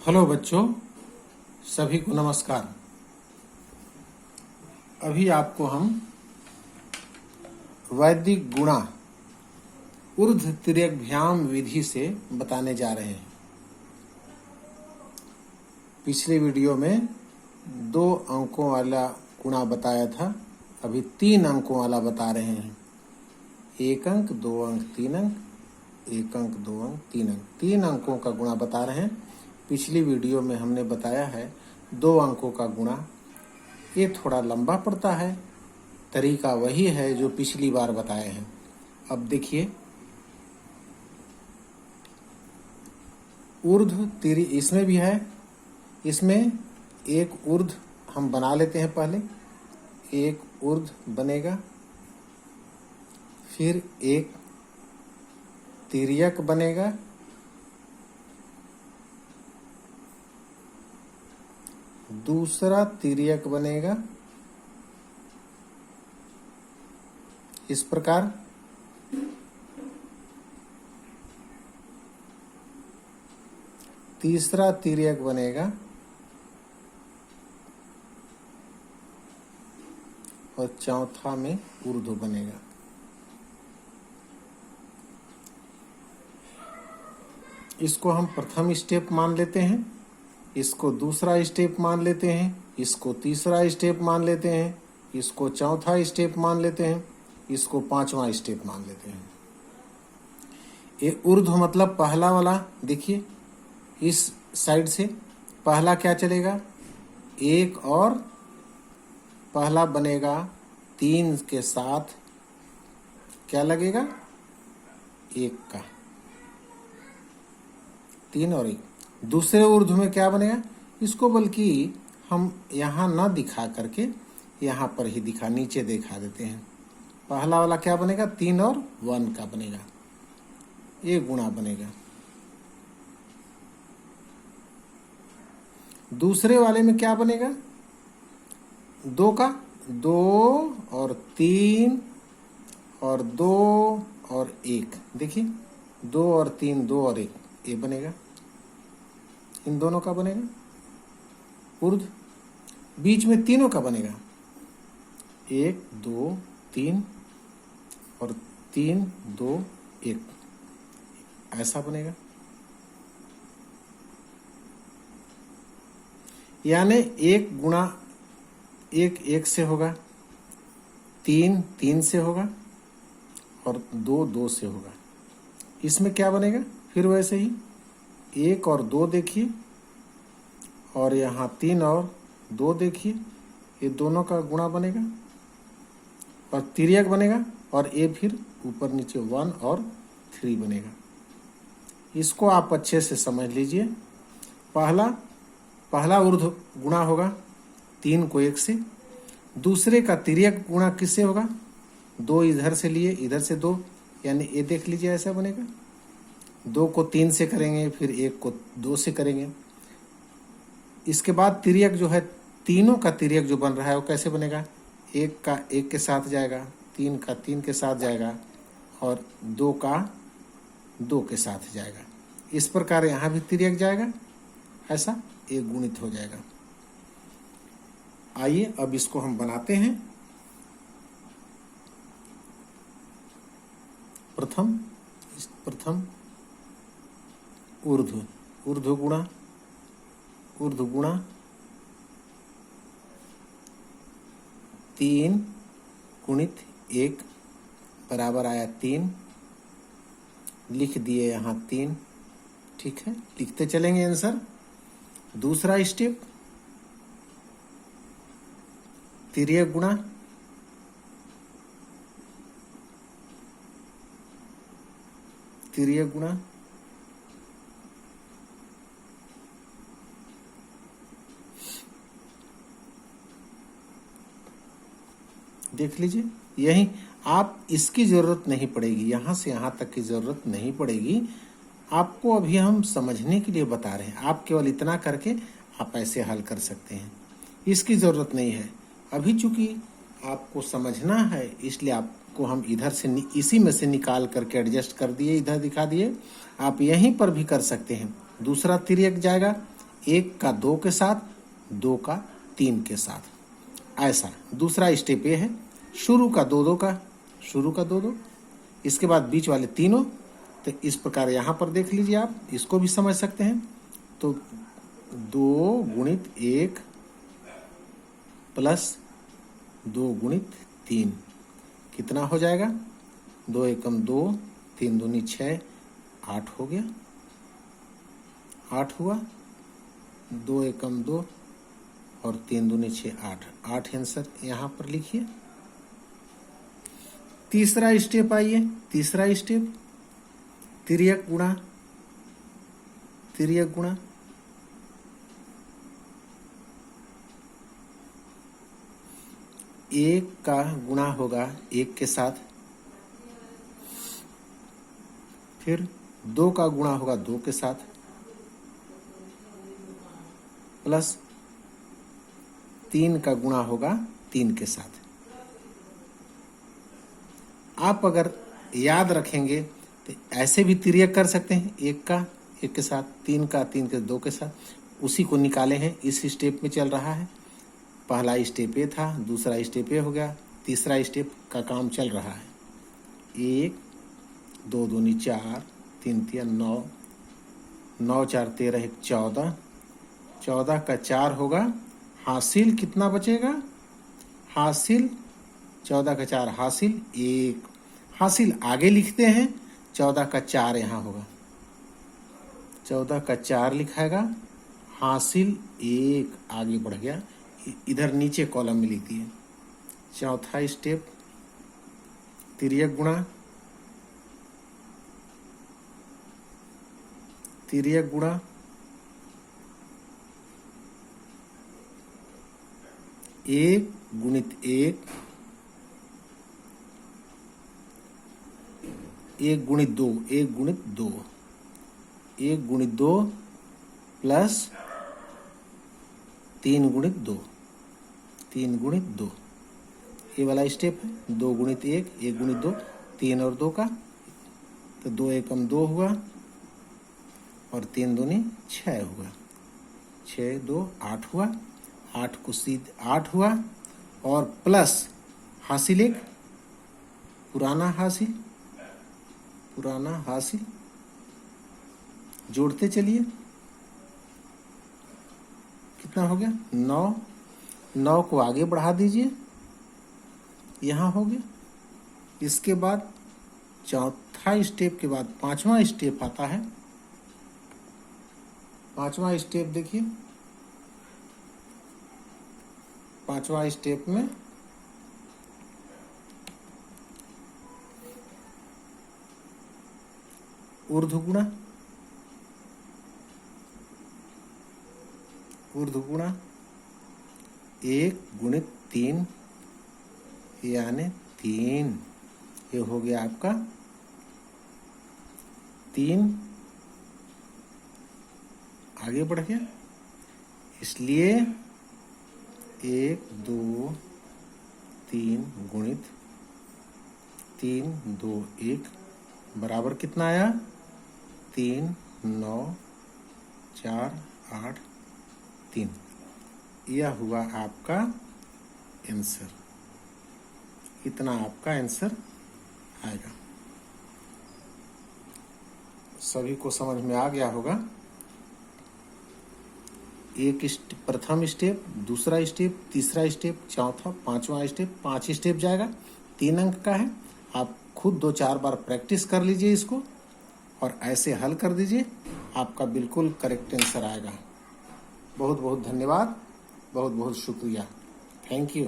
Hello बच्चों, सभी को नमस्कार। अभी आपको हम वैदिक गुणा ऊर्ध्व तिर्यकभ्याम विधि से बताने जा रहे हैं। पिछले वीडियो में 2 अंकों वाला गुणा बताया था, अभी 3 अंकों वाला बता रहे हैं। 1 अंक, 2 अंक, 3 अंक, 1 अंक, 2 अंक, 3 अंक, 3 अंकों का गुणा बता रहे हैं। पिछली वीडियो में हमने बताया है 2 अंकों का गुणा। ये थोड़ा लंबा पड़ता है, तरीका वही है जो पिछली बार बताए हैं। अब देखिए, ऊर्ध्व तिर्य इसमें भी है। इसमें एक ऊर्ध्व हम बना लेते हैं। पहले एक ऊर्ध्व बनेगा, फिर एक तिर्यक बनेगा, दूसरा तिर्यक बनेगा। इस प्रकार तीसरा तिर्यक बनेगा और चौथा में ऊर्ध्व बनेगा। इसको हम प्रथम स्टेप मान लेते हैं, इसको दूसरा स्टेप मान लेते हैं, इसको तीसरा स्टेप मान लेते हैं, इसको चौथा स्टेप मान लेते हैं, इसको 5वां स्टेप मान लेते हैं। ये ऊर्ध्व मतलब पहला वाला। देखिए, इस साइड से पहला क्या चलेगा, 1 और पहला बनेगा 3 के साथ क्या लगेगा, 1 का, 3 और 1। दूसरे ऊर्ध्व में क्या बनेगा, इसको बल्कि हम यहाँ ना दिखा करके यहाँ पर ही नीचे दिखा देते हैं। पहला वाला क्या बनेगा, 3 और 1 का बनेगा, ये गुणा बनेगा। दूसरे वाले में क्या बनेगा, 2 का, 2 और 3 और 2 और 1। देखिए, 2 और 3, 2 और 1, ये बनेगा। इन दोनों का बनेगा ऊर्ध्व। बीच में तीनों का बनेगा, 1, 2, 3 और 3, 2, 1, ऐसा बनेगा। यानी 1 गुणा 1 1 से होगा, 3 3 से होगा और 2 2 से होगा। इसमें क्या बनेगा, फिर वैसे ही 1 और 2 देखिए, और यहाँ 3 और 2 देखिए, ये दोनों का गुणा बनेगा और तिर्यक बनेगा, और ये फिर ऊपर नीचे 1 और 3 बनेगा। इसको आप अच्छे से समझ लीजिए। पहला ऊर्ध्व गुणा होगा 3 को 1 से, दूसरे का तिर्यक गुणा किससे होगा, 2 इधर से लिए, इधर से 2, यानी ये देख लीजिए ऐसा बनेगा। 2 को 3 से करेंगे, फिर 1 को 2 से करेंगे। इसके बाद तिर्यक जो है, तीनों का तिर्यक जो बन रहा है वो कैसे बनेगा, 1 का 1 के साथ जाएगा, 3 का 3 के साथ जाएगा और 2 का 2 के साथ जाएगा। इस प्रकार यहाँ भी तिर्यक जाएगा, ऐसा एक गुणित हो जाएगा। आइए अब इसको हम बनाते हैं। प्रथम ऊर्ध्व गुणा 3 गुणित 1 बराबर आया 3। लिख दिए यहाँ 3, ठीक है, लिखते चलेंगे आंसर। दूसरा स्टेप, तिर्यक गुणा, देख लीजिए। यही आप, इसकी जरूरत नहीं पड़ेगी, यहाँ से यहाँ तक की जरूरत नहीं पड़ेगी आपको। अभी हम समझने के लिए बता रहे हैं, आप केवल इतना करके आप ऐसे हल कर सकते हैं, इसकी जरूरत नहीं है। अभी चूंकि आपको समझना है, इसलिए आपको हम इधर से इसी में से निकाल करके एडजस्ट कर दिए, इधर दिखा दिए। आप यहीं पर भी कर सकते हैं। दूसरा तिर्यक जाएगा, 1 का 2 के साथ, 2 का 3 के साथ। ऐसा दूसरा स्टेप ये है, शुरू का 2 का, शुरू का 2, इसके बाद बीच वाले तीनों। तो इस प्रकार यहाँ पर देख लीजिए, आप इसको भी समझ सकते हैं। तो 2 गुणित 1 प्लस 2 गुणित 3 कितना हो जाएगा? 2 एकम 2, 3 दूनी 6, 8 हो गया। 8 हुआ, 2 एकम 2 और 3 दूनी 6, 8। 8 आंसर यहाँ पर लिखिए। तीसरा स्टेप आइए, तीसरा स्टेप तिर्यक गुणा, तिर्यक गुणा। एक का गुणा होगा 1 के साथ, फिर 2 का गुणा होगा 2 के साथ, प्लस 3 का गुणा होगा 3 के साथ। आप अगर याद रखेंगे तो ऐसे भी तिर्यक कर सकते हैं, 1 का 1 के साथ, 3 का 3 के 2 के साथ। उसी को निकाले हैं, इस स्टेप में चल रहा है। पहला स्टेप ये था, दूसरा स्टेप ये हो गया, तीसरा स्टेप का काम चल रहा है। 1 2 दूनी 4, 3 3 9, 9 4 13, 1 14, 14 का 4 होगा। हासिल कितना बचेगा? हासिल 14 का 4 हासिल 1। हासिल आगे लिखते हैं, 14 का 4 यहाँ होगा, 14 का 4 लिखाएगा। हासिल 1 आगे बढ़ गया, इधर नीचे कॉलम में लिख दिए। चौथा स्टेप तिर्यक गुणा, तिर्यक गुणा। एक गुणित 1, 1 गुणित 2, 1 गुणित 2, 1 गुणित 2 प्लस 3 गुणित 2, 3 गुणित 2। ये वाला स्टेप है। 2 गुणित 1, 1 गुणित 2, 3 और 2 का, तो 2 एकम 2 हुआ और 3 दूनी 6 हुआ। 6 2 8 हुआ, 8 को सीधे 8 हुआ और प्लस हासिल 1, पुराना हासिल, पुराना हासिल जोड़ते चलिए। कितना हो गया? 9। 9 को आगे बढ़ा दीजिए, यहाँ हो गया। इसके बाद चौथा स्टेप के बाद पांचवा स्टेप आता है। पांचवा स्टेप देखिए, पांचवा स्टेप में ऊर्ध्व गुणा, ऊर्ध्व गुणा 1 गुणित 3 यानी 3। ये हो गया आपका 3 आगे बढ़ गया, इसलिए 1 2 3 गुणित 3 2 1 बराबर कितना आया? 3 9 4 8 3। यह हुआ आपका आंसर। इतना आपका आंसर आएगा। सभी को समझ में आ गया होगा। प्रथम स्टेप, दूसरा स्टेप, तीसरा स्टेप, चौथा, पांचवा स्टेप, 5 स्टेप जाएगा। 3 अंक का है। आप खुद 2-4 बार प्रैक्टिस कर लीजिए इसको और ऐसे हल कर दीजिए, आपका बिल्कुल करेक्ट आंसर आएगा। बहुत बहुत धन्यवाद, बहुत बहुत शुक्रिया। Thank you.